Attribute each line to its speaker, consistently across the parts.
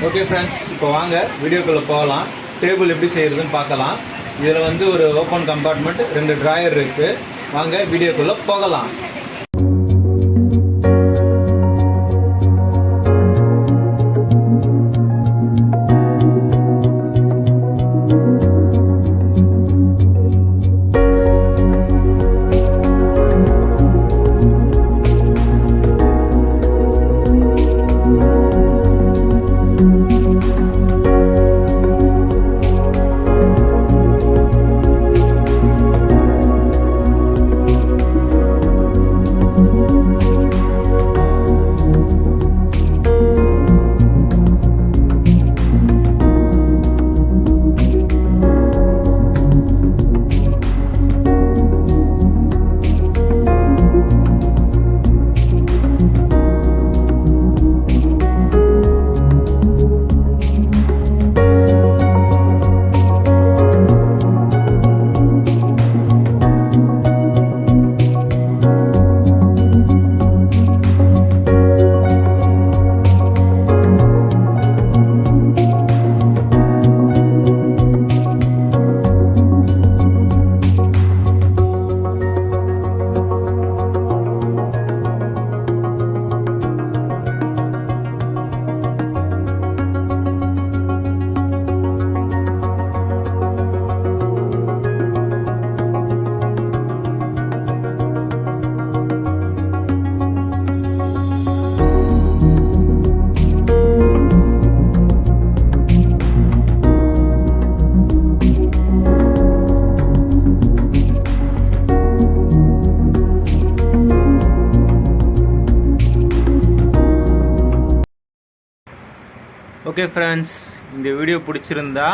Speaker 1: Okay friends, இப்போ வாங்க வீடியோக்குள்ளே போகலாம். டேபிள் எப்படி செய்கிறதுன்னு பார்க்கலாம். இதில் வந்து ஒரு ஓப்பன் கம்பார்ட்மெண்ட், 2 ட்ராயர் இருக்குது. வாங்க வீடியோக்குள்ளே போகலாம். ஓகே ஃப்ரெண்ட்ஸ், இந்த வீடியோ பிடிச்சிருந்தா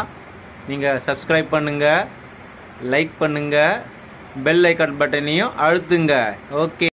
Speaker 1: நீங்கள் சப்ஸ்கிரைப் பண்ணுங்கள், லைக் பண்ணுங்கள், பெல் ஐக்கான் பட்டனையும் அழுத்துங்க. ஓகே.